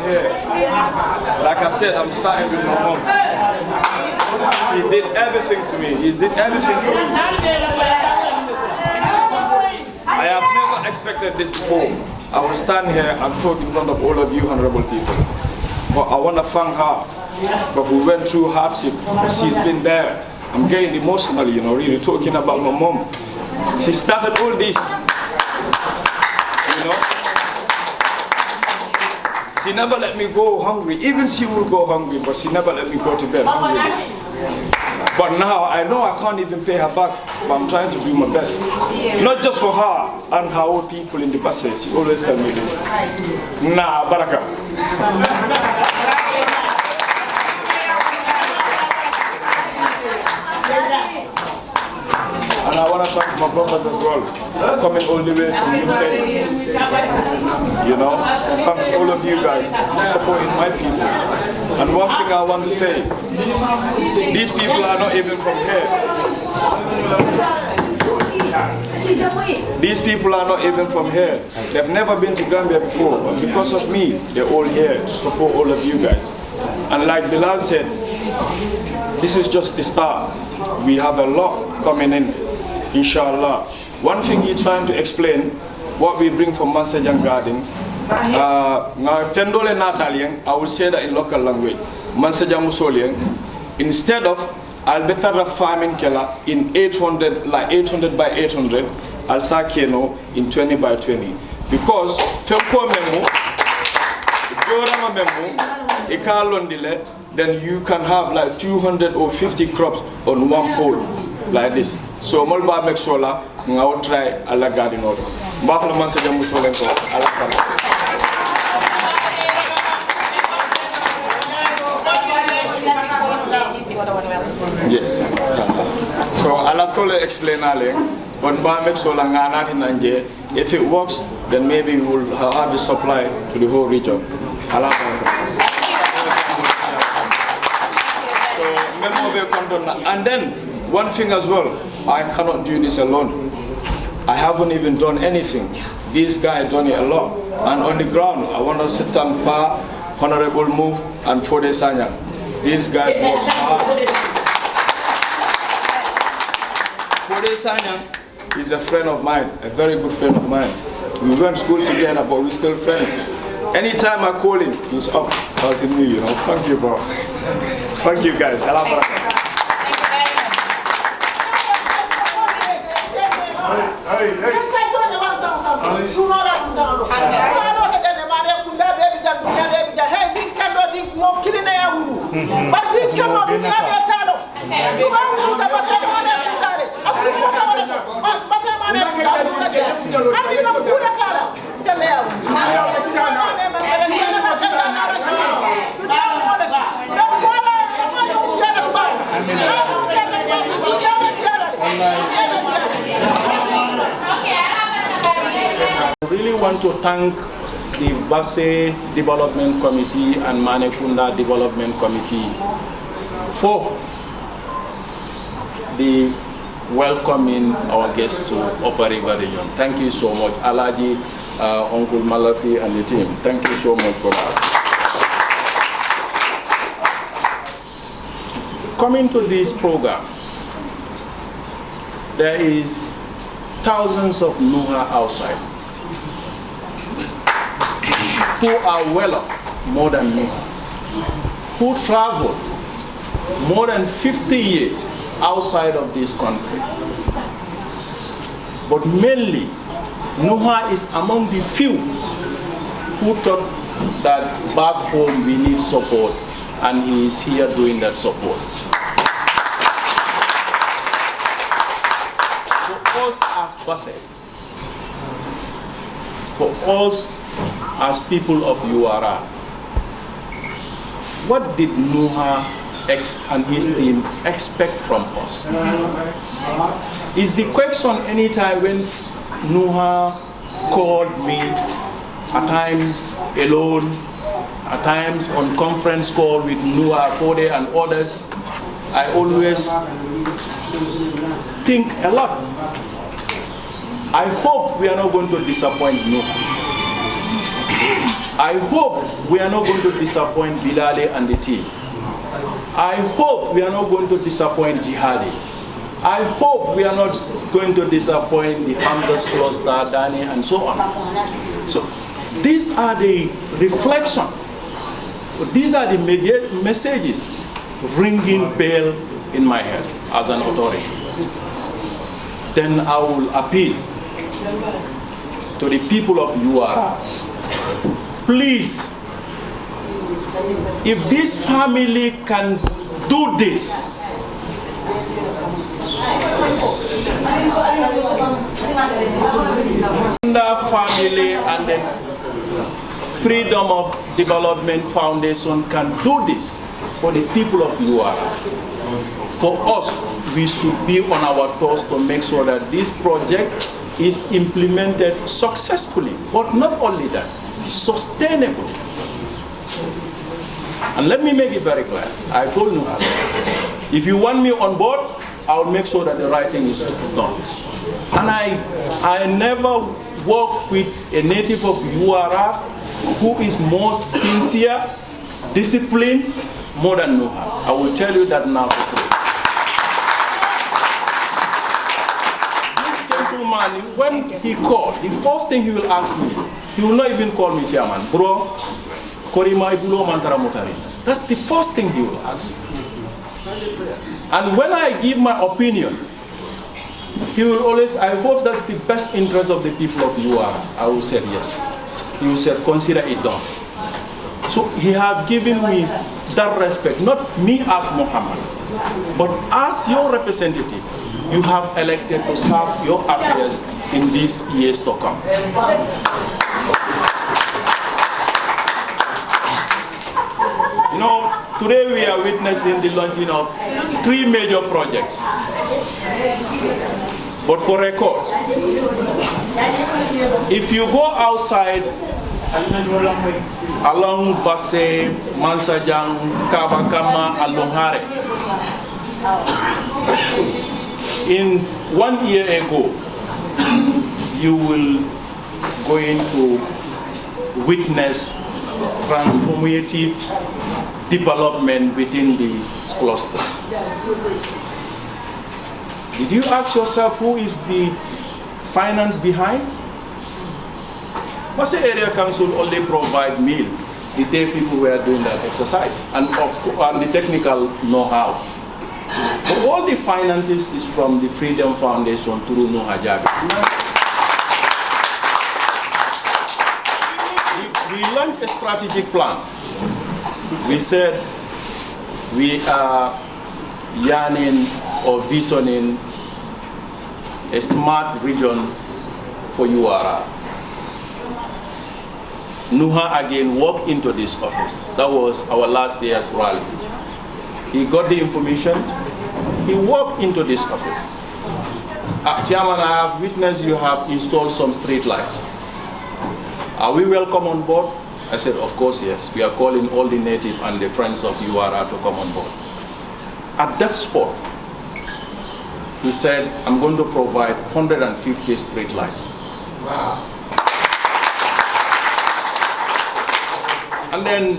here, like I said, I'm starting with my mom. He did everything to me. He did everything for me. I have never expected this before. I will stand here and talk in front of all of you honorable people. But I want to thank her. But we went through hardship. She's been there. I'm getting emotional, you know, really talking about my mom. She started all this, you know. She never let me go hungry. Even she will go hungry, but she never let me go to bed hungry. But now I know I can't even pay her back, but I'm trying to do my best. Not just for her and her old people in the Basse. She always tell me this. Nah, Baraka. And I want to thank my brothers as well, coming all the way from UK. You know, thanks all of you guys for supporting my people. And one thing I want to say, these people are not even from here. These people are not even from here. They've never been to Gambia before, but because of me, they're all here to support all of you guys. And like Bilal said, this is just the start. We have a lot coming in, inshallah. One thing he's trying to explain, what we bring from Mansejang Garden, I will say that in local language. Mansejang Musolien, instead of I'll better farming kela in 800, like 800 by 800, I'll start keno in 20 by 20. Because then you can have like 250 crops on one pole, like this. So Molba make sola, I'll try Allah garden order. Buffalo Mansejang Musolien ko Allah. Yes. So I'll have to explain but if it works, then maybe we will have a supply to the whole region. And then one thing as well, I cannot do this alone. I haven't even done anything. This guy done it a lot. And on the ground, I want to thank Pa, Honorable Move, and Fode Sanya. These guys work hard. Fode Sanya is a friend of mine, a very good friend of mine. We went to school together, but we're still friends. Anytime I call him, he's up helping me, you know. Thank you, bro. Thank you, guys. I really want to thank the Basse Development Committee and Manekunda Development Committee for the welcoming our guests to Upper River region. Thank you so much, Alaji, Uncle Malafi and the team. Thank you so much for that. Coming to this program, there is thousands of Nuha outside who are well off more than Nuha, who travel more than 50 years outside of this country. But mainly, Nuha is among the few who thought that back home we need support, and he is here doing that support. For us as Basse, for us as people of URA, what did Nuha and his team expect from us? Is the question anytime when Nuha called me, at times alone, at times on conference call with Nuha, Fode and others, I always think a lot. I hope we are not going to disappoint Nuha. I hope we are not going to disappoint Bilale and the team. I hope we are not going to disappoint Jihadi. I hope we are not going to disappoint the Hamza's cluster, Dani, and so on. So these are the reflections. These are the messages ringing bell in my head as an authority. Then I will appeal to the people of URA. Please, if this family can do this, the family and the Freedom of Development Foundation can do this for the people of URA. For us, we should be on our toes to make sure that this project is implemented successfully, but not only that, sustainably. And let me make it very clear. I told you, if you want me on board, I will make sure that the right thing is done. And I never work with a native of URA who is more sincere, disciplined, more than Nuha. I will tell you that now for free. This gentleman, when he called, the first thing he will ask me, he will not even call me chairman. Bro, Korima Ibulo Mantara Mutari. That's the first thing he will ask. And when I give my opinion, he will always, I hope that's the best interest of the people of URA. I will say yes. He will say, consider it done. So he has given me that respect, not me as Muhammad, but as your representative, you have elected to serve your affairs in these years to come. You know, today we are witnessing the launching of 3 major projects. But for record, if you go outside along Basse, Mansajang, Kabakama, and Lohare, in 1 year ago, you will going to witness transformative development within the clusters. Did you ask yourself who is the finance behind? Basse Area Council only provide meal the day people were doing that exercise and the technical know-how. But all the finances is from the Freedom Foundation through Nuha Jabi. We launched a strategic plan. We said we are yearning or visioning a smart region for URA. Nuha again walked into this office. That was our last year's rally. He got the information. He walked into this office. Chairman, I have witnessed you have installed some street lights. Are we welcome on board? I said, of course, yes. We are calling all the native and the friends of URA to come on board. At that spot, he said, I'm going to provide 150 street lights. Wow. And then,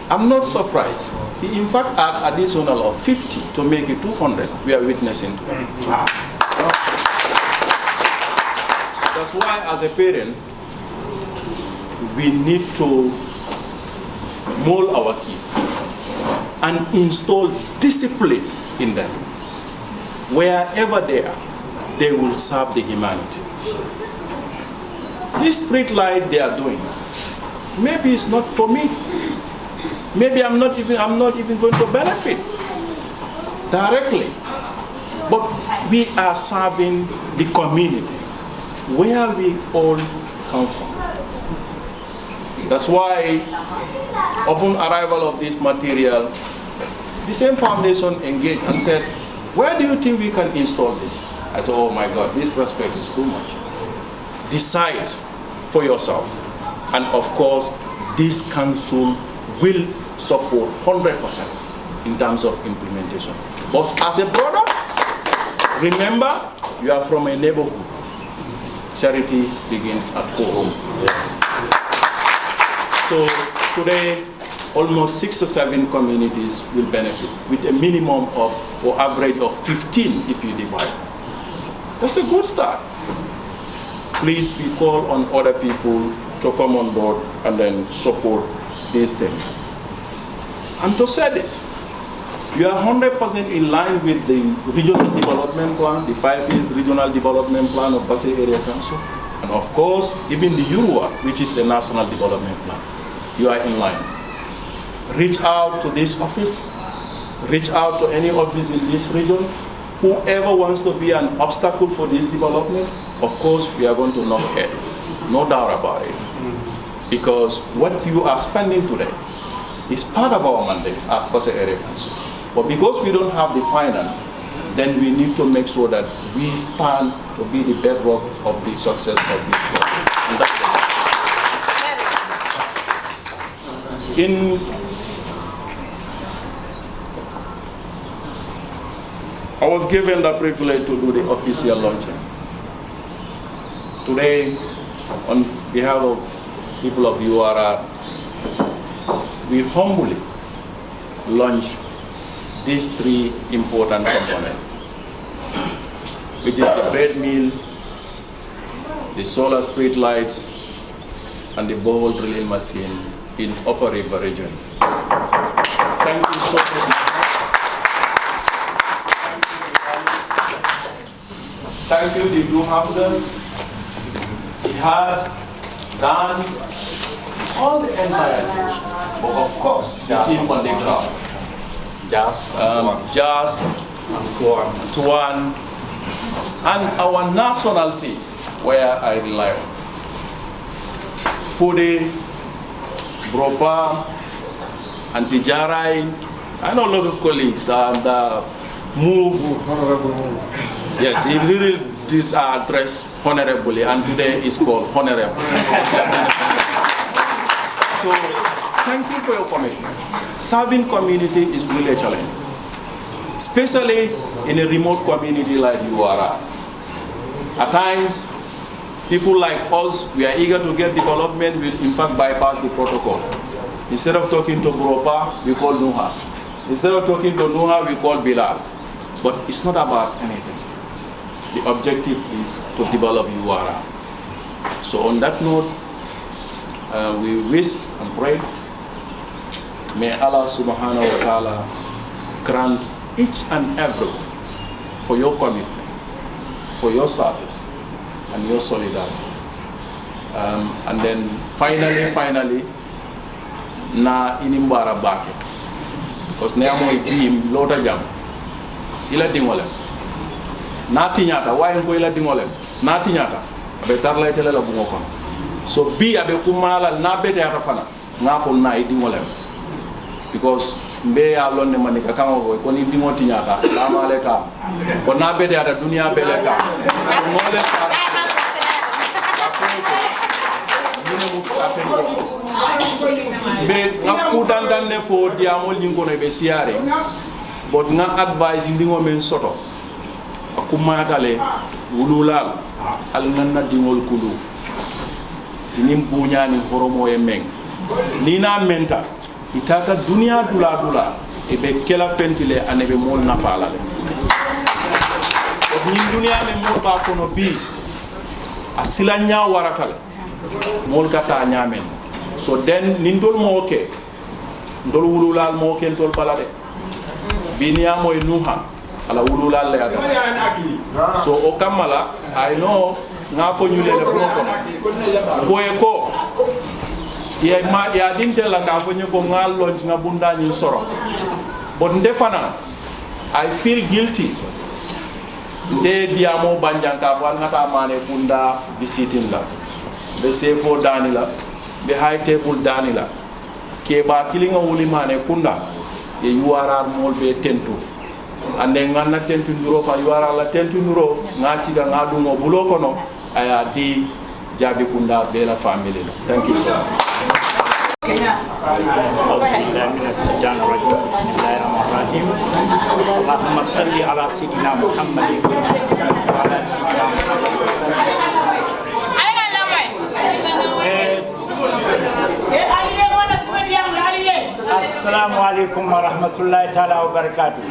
I'm not surprised. He in fact had additional of 50 to make it 200. We are witnessing today. Wow. So that's why, as a parent, we need to mold our kids and install discipline in them. Wherever they are, they will serve the humanity. This street light they are doing, maybe it's not for me. Maybe I'm not even going to benefit directly. But we are serving the community where we all come from. That's why, upon arrival of this material, the same foundation engaged and said, where do you think we can install this? I said, oh my God, this respect is too much. Decide for yourself. And of course, this council will support 100% in terms of implementation. But as a brother, remember, you are from a neighborhood. Charity begins at home. So today, almost 6 or 7 communities will benefit with a minimum of, or average of 15 if you divide. That's a good start. Please, we call on other people to come on board and then support this thing. And to say this, we are 100% in line with the regional development plan, the 5 years regional development plan of Basse Area Council, and of course, even the URUA, which is a national development plan. You are in line. Reach out to this office, reach out to any office in this region. Whoever wants to be an obstacle for this development, of course, we are going to knock head. No doubt about it. Because what you are spending today is part of our mandate as Basse Area Council. But because we don't have the finance, then we need to make sure that we stand to be the bedrock of the success of this project. And that's I was given the privilege to do the official launching. Today, on behalf of people of URR, we humbly launch these 3 important components, which is the bread mill, the solar street lights, and the borehole drilling machine in Upper River region. Thank you so much. Thank you, the two houses, Jihad, Dan, all the entire team, but of course, the team on the ground. Jazz, Tuan, and our national team, where I rely on. Fude, Bropa, and Tijarai, I know a lot of colleagues, and Move. Yes, he really dressed honorably, and today is called Honorable. So, thank you for your commitment. Serving community is really a challenge, especially in a remote community like you are. At times, people like us, we are eager to get development, we in fact bypass the protocol. Instead of talking to Bropa, we call Nuha. Instead of talking to Nuha, we call Bilal. But it's not about anything. The objective is to develop URR. So on that note, we wish and pray, may Allah subhanahu wa ta'ala grant each and every one for your commitment, for your service, and your solidarity. And then finally, na inimbara bake. Because ne amoy team lota jam. Ila dingolem. Na tinyata, why ko ila dingolem? Na tinyata, abe tarla itela la bungo kono. So bi abe kumala na bete ata fana, na fo na idingolem. Because mbe ya lonne manika kama ko ni dingo tinyata, la maleta. Ko na bete ata dunia beleta. So mole be ngakudan dan ne fo diamol nyingo ne be siare. But nga advise ndingo men soto akuma tale wululal al nanna dingol kulu tinim bunyani horomo e meng ni na menta itata dunia dula e be kela fentile anebe mol nafala le ni dunia me mol ba kono bi asilanya waratale mol kata nyamen so den nindol mo ke ndol wululal mo ken tol balade binia moy nuha ala wulula le ada so o kamala I know nga fo nyule le ko ko ya dinte la nga fo nyuko ngal lon nga bunda ni soro but ndefana I feel guilty de diamo banjanka fo ngata mane bunda visiting la be sefo danila be high table danila ke ba kilinga wuli mane kunda ye URR mol be tentu ande nganna tentu nduro fa URR la tentu nduro ngati ga ngadu mo bulo kono aya di jabi kunda be la family. Thank you so much. اللهم صل على سيدنا محمد وعلى سيدنا محمد. Assalamu alaikum wa rahmatullahi ta'ala wa barakatuh.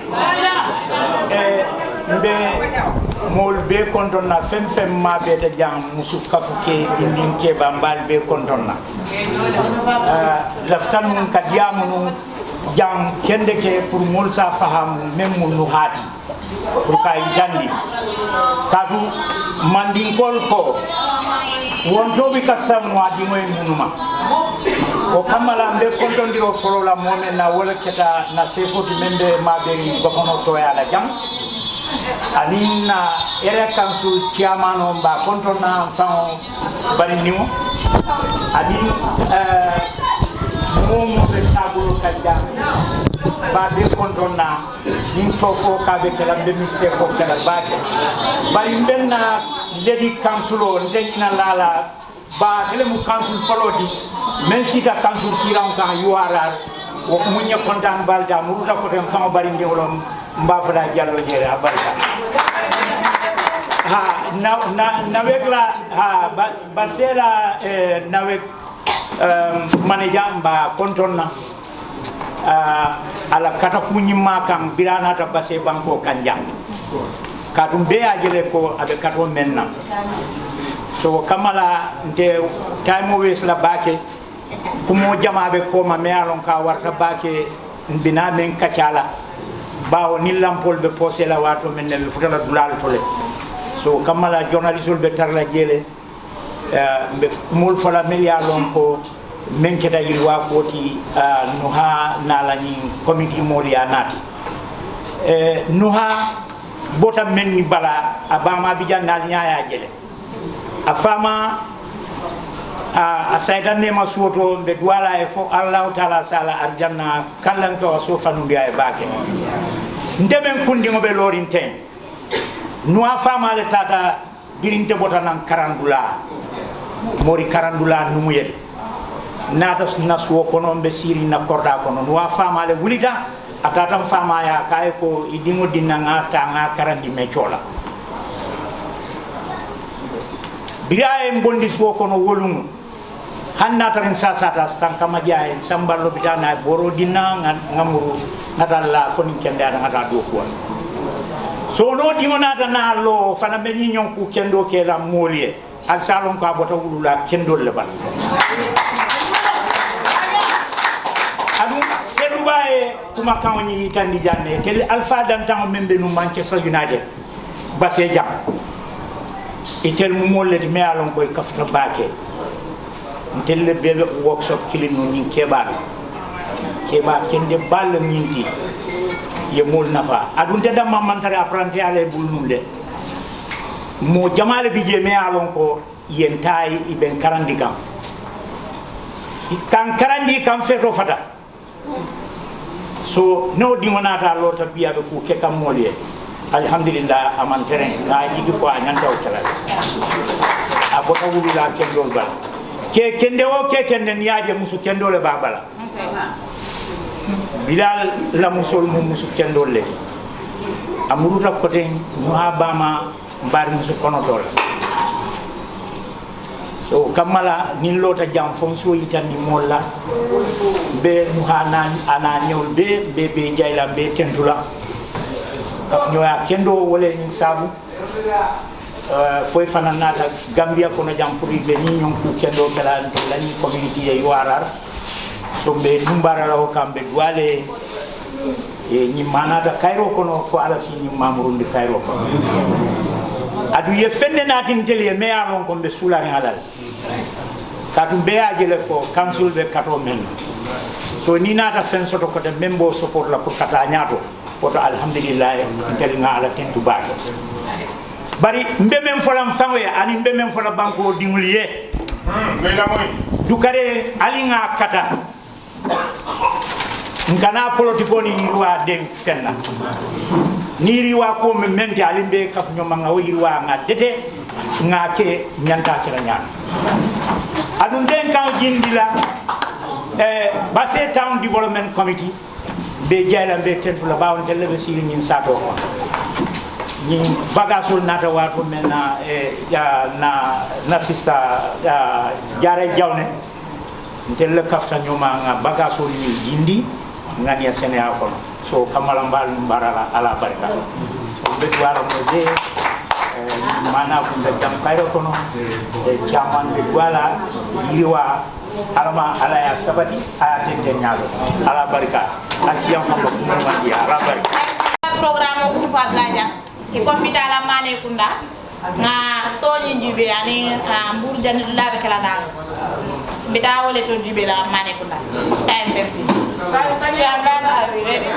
Mbe mol be kontonna fem ma be ta jang musu kafuke dindin ke bambal be kontonna. Laftan mun kadiamu jang kende ke pour mol sa faham même mun no hati. Pour kay jandi. Kadu mandin kol ko wonto bi kasam wadi moy munuma. O kamala mbe kontondiro folo la momen na wala keta na sefo di membe maberi gofono to ya la jam ani na area council chairman on ba kontona fan bari niwo ani mo be tabulo kanja ba be kontona nin to fo ka be kala be mistake ko kala baake bari benna lady council on denina lala ba tele mu council folodi men sita council siran kan yuarar wo munya kontan balda muruta ko tem sama bari ngolom mba fada jallo jere abarka ha nawekla ha basela nawek manager mba kontonna ala kata kunyima kan birana ta Basse banko kanjang katum be ajele ko abe kato menna so kamala nte time always la bake kumo jama be ko ma me alon ka warta bake bina men kacala bawo ni lampol be posé la wato men ne futala dulal tole so kamala journaliste be tarla jele be mul fala melia lon ko men keda yilwa koti no ha nala ni committee molia nati no ha bota men ni bala abama bi jandal nyaaya jele afama a saydan ne masuto be duala e fo Allah taala sala arjanna kallan ko so fanu biya e baake ndemen kundi mo be lorin ten no afama le tata dirinte bota nan karandula mori karandula numuyel nata nasuwo kono be siri na korda kono no afama le wulita atata fama ya kay ko idimo dinanga tanga karandi me chola biraye bondi suwo kono wolum hanna tan sasata stanka majaye samballo bitana boro dinna ngamuru natalla foni kende ada ngata do ko so no dimonata na lo fana be ni nyonku kendo ke la molie al salon ko abota wulula kendo le ban adu selubaye kuma kawni tandi janne tel alfa dan tan membe no Manchester United Basse jam itel mu molle me alon koy kafta baake telle bebe workshop kilino ni keba kende balle minti ye mol nafa adunte dam mamantare apprenti ale bulnumde mo jamale bije me alon ko yentai iben karandi kam kan karandi kam feto fata so no dimonata lorta biya be ku ke kam molye alhamdulillah aman terrain na jigi ko anyanta o kala abota wulula kendo bal ke kende o ke kende niaje musu kendo le babala bilal la musul musu kendo le amuruta ko ten no abama bar musu konotol so kamala nin lota jam fon so yitani molla be muhana ana nyol be jayla be tentula kaf ñoya kendo wole ni sabu foy fana nata Gambia kono jam pour be ni ñon ku kendo kala lañi community e warar so be numbara la kambe wale e ni manata kayro kono fo ala si ni mamurundi kayro kono adu ye fende natin tele me alon ko be sulari halal katum be ajele ko council be kato men so ni nata fen soto ko de membo support la pour kata nyaato woto alhamdulillah tel nga ala tentu baake bari mbemen folam fanwe ani mbemen fola banko dinguliye mela moy du kare ali nga kata ngana politiko ni riwa den fenna ni riwa ko me menti ali be kaf nyoma nga riwa nga dete nga ke nyanta kala nyaan adun den kan jindila Basse Town Development Committee be jayla be tentu la bawon tele be siri nyin sato ko ni bagasul nata wato mena ya na sister ya jare jawne ntel kafta nyoma nga bagaso ni yindi ngani ya sene akono so kamala mbal barala ala barka so bedwara mo de mana ko da jam kayro kono e chairman bedwala yiwa alama ala ya sabati aya tente nyaalo ala barka asiyam ko mo mandi ala barka programme ko pas laja e kompita la mane kunda nga stoni jibe ani mbur jani labe kala dang bita wole to jibe la mane kunda time 30 chairman are ready